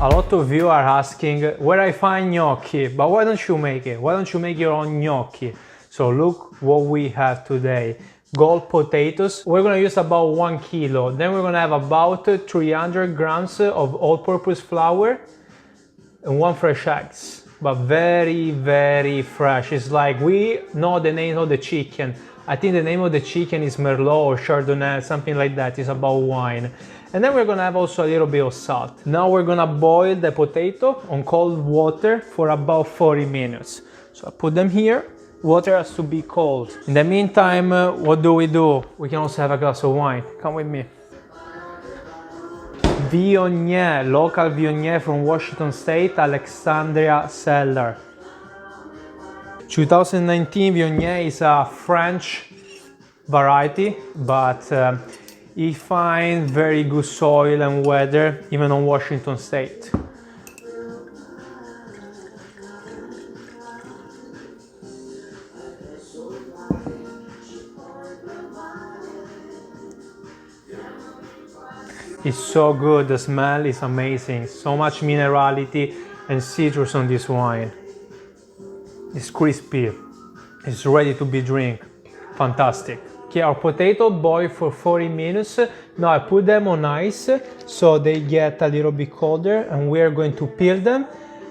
A lot of you are asking where I find gnocchi, but why don't you make it? Why don't you make your own gnocchi? So look what we have today. Gold potatoes. We're gonna use about 1 kilo. Then we're gonna have about 300 grams of all-purpose flour and 1 fresh eggs. But very, very fresh. It's like we know the name of the chicken. I think the name of the chicken is Merlot or Chardonnay, something like that. It's about wine. And then we're gonna have also a little bit of salt. Now we're gonna boil the potato on cold water for about 40 minutes. So I put them here. Water has to be cold. In the meantime, what do? We can also have a glass of wine. Come with me. Viognier, local Viognier from Washington State, Alexander Cellar. 2019 Viognier is a French variety, but he finds very good soil and weather even on Washington State. It's so good, the smell is amazing. So much minerality and citrus on this wine. It's crispy, it's ready to be drink. Fantastic. Okay, our potato boiled for 40 minutes. Now I put them on ice so they get a little bit colder, and we are going to peel them,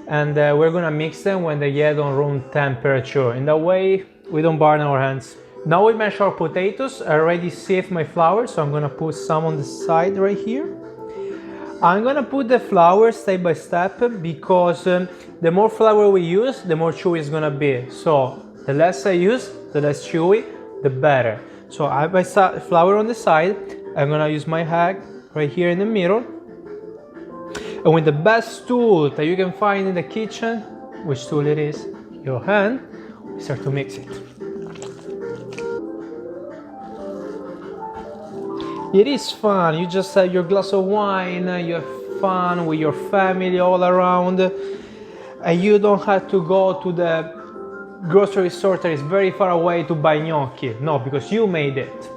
and we're gonna mix them when they get on room temperature. In that way we don't burn our hands. Now we mash our potatoes. I already sieved my flour, so I'm gonna put some on the side right here. I'm gonna put the flour step by step because the more flour we use, the more chewy it's gonna be. So the less I use, the less chewy, the better. So I have my flour on the side. I'm gonna use my egg right here in the middle. And with the best tool that you can find in the kitchen, which tool it is? Your hand. We start to mix it. It is fun. You just have your glass of wine, you have fun with your family all around, and you don't have to go to the grocery store that is very far away to buy gnocchi. No, because you made it.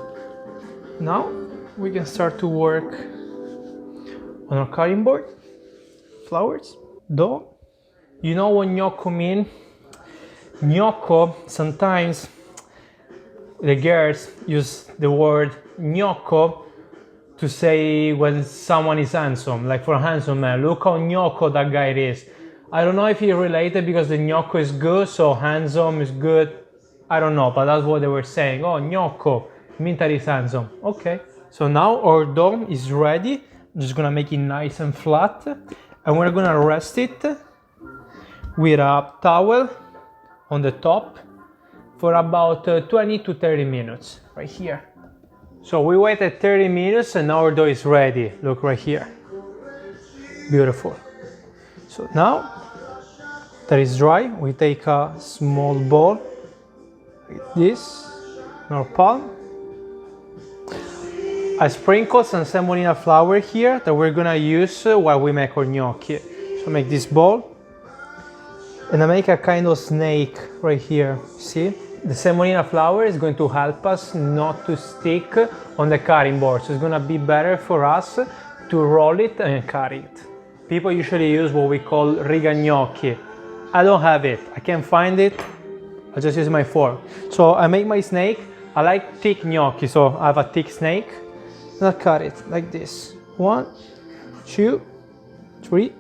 Now we can start to work on our cutting board. Flours, dough. You know what gnocco mean? Gnocco, sometimes the girls use the word gnocco to say when someone is handsome, like for a handsome man. Look how gnocco that guy is. I don't know if he related because the gnocco is good, so handsome is good. I don't know, but that's what they were saying. Oh, gnocco, means that he's handsome. Okay, so now our dough is ready. I'm just gonna make it nice and flat, and we're gonna rest it with a towel on the top for about 20 to 30 minutes, right here. So we waited 30 minutes and now our dough is ready. Look right here. Beautiful. So now that is dry, we take a small bowl like this in our palm. I sprinkle some semolina flour here that we're gonna use while we make our gnocchi. So make this bowl, and I make a kind of snake right here. See? The semolina flour is going to help us not to stick on the cutting board. So it's gonna be better for us to roll it and cut it. People usually use what we call gnocchi. I don't have it. I can't find it. I just use my fork. So I make my snake. I like thick gnocchi, so I have a thick snake. And I cut it like this. 1, 2, 3.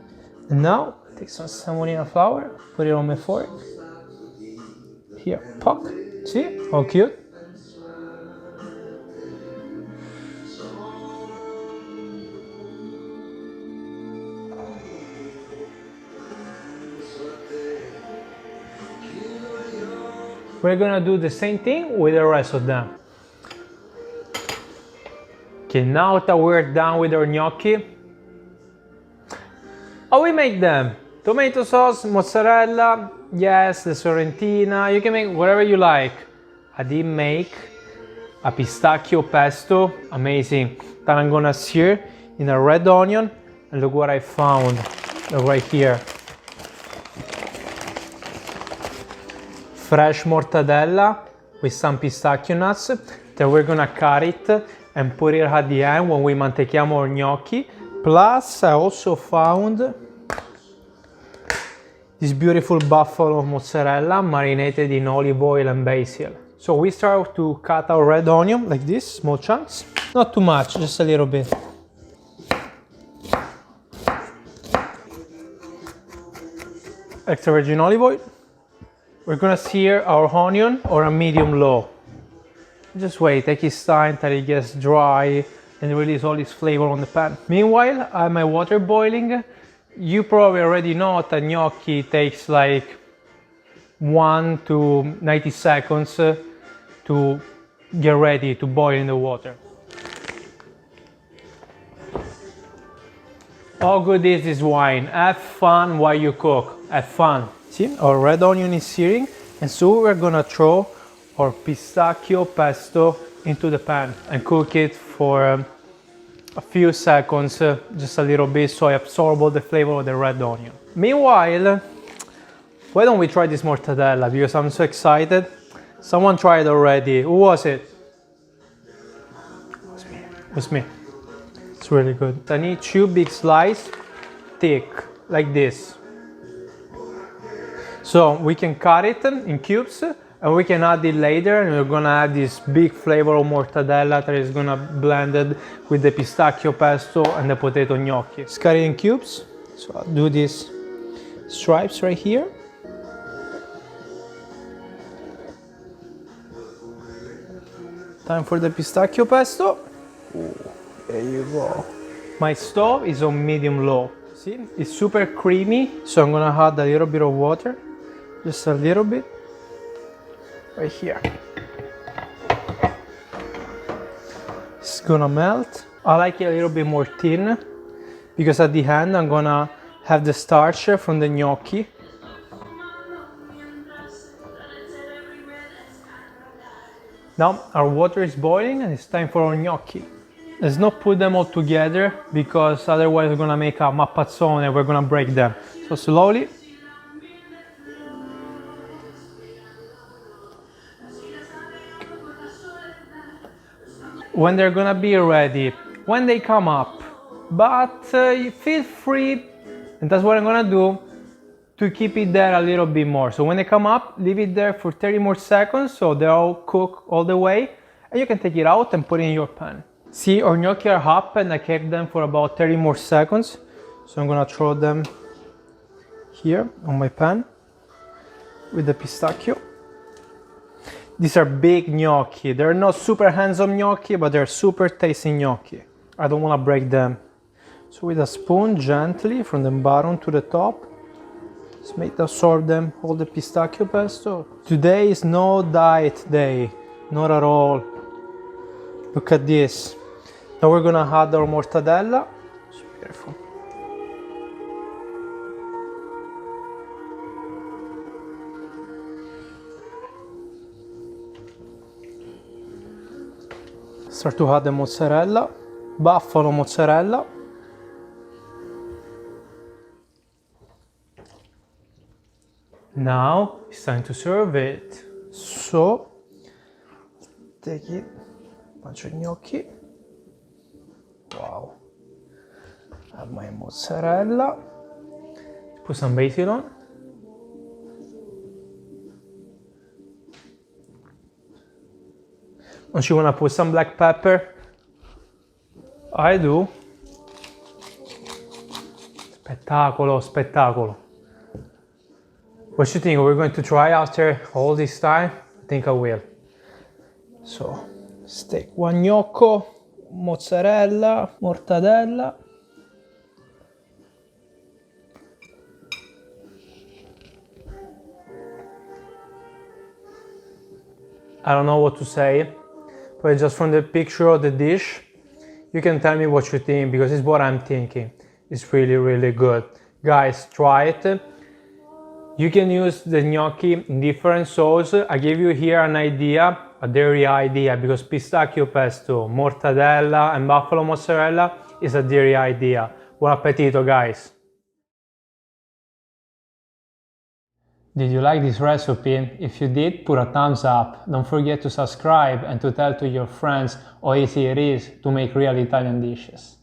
And now take some semolina flour, put it on my fork. Here, poke. See? How cute. We're gonna do the same thing with the rest of them. Okay, now that we're done with our gnocchi, how we make them? Tomato sauce, mozzarella, yes, the Sorrentina, you can make whatever you like. I did make a pistacchio pesto, amazing, that I'm gonna sear in a red onion, and look what I found right here. Fresh mortadella with some pistachio nuts, that we're gonna cut it and put it at the end when we mantechiamo our gnocchi. Plus I also found this beautiful buffalo mozzarella marinated in olive oil and basil. So we start to cut our red onion like this, small chunks. Not too much, just a little bit. Extra virgin olive oil. We're gonna sear our onion on a medium low. Just wait, take his time till it gets dry and release all its flavor on the pan. Meanwhile, I have my water boiling. You probably already know that gnocchi takes like 1 to 90 seconds to get ready to boil in the water. How good is this wine? Have fun while you cook. Have fun. See, our red onion is searing, and so we're gonna throw our pistacchio pesto into the pan and cook it for a few seconds, just a little bit, so I absorb all the flavor of the red onion. Meanwhile, why don't we try this mortadella, because I'm so excited. Someone tried already. Who was it? It was me. It's really good. I need 2 big slices, thick, like this. So we can cut it in cubes and we can add it later, and we're gonna add this big flavor of mortadella that is gonna blended with the pistacchio pesto and the potato gnocchi. Just cut it in cubes. So I'll do these stripes right here. Time for the pistacchio pesto. Ooh, there you go. My stove is on medium low. See, it's super creamy, so I'm gonna add a little bit of water, just a little bit, right here. It's gonna melt. I like it a little bit more thin, because at the end I'm gonna have the starch from the gnocchi. Now our water is boiling and it's time for our gnocchi. Let's not put them all together, because otherwise we're gonna make a mappazzone and we're gonna break them. So slowly. When they're gonna be ready, when they come up, but you feel free, and that's what I'm gonna do, to keep it there a little bit more. So when they come up, leave it there for 30 more seconds so they're all cooked all the way, and you can take it out and put it in your pan. See, our gnocchi are up and I kept them for about 30 more seconds. So I'm gonna throw them here on my pan with the pistachio. These are big gnocchi. They're not super handsome gnocchi, but they're super tasty gnocchi. I don't wanna break them. So with a spoon, gently from the bottom to the top, just make absorb them, all the pistachio pesto. Today is no diet day, not at all. Look at this. Now we're gonna add our mortadella. It's beautiful. Start to add the mozzarella, buffalo mozzarella. Now it's time to serve it. So take it, bunch of gnocchi. Wow. Add my mozzarella. Put some basil on. Don't you want to put some black pepper? I do. Spettacolo, spettacolo. What do you think? We're going to try after all this time? I think I will. So, let's take one gnocco, mozzarella, mortadella. I don't know what to say, but just from the picture of the dish, you can tell me what you think, because it's what I'm thinking. It's really, really good. Guys, try it. You can use the gnocchi in different sauces. I give you here an idea, a dairy idea, because pistacchio pesto, mortadella and buffalo mozzarella is a dairy idea. Buon appetito, guys! Did you like this recipe? If you did, put a thumbs up. Don't forget to subscribe and to tell to your friends how easy it is to make real Italian dishes.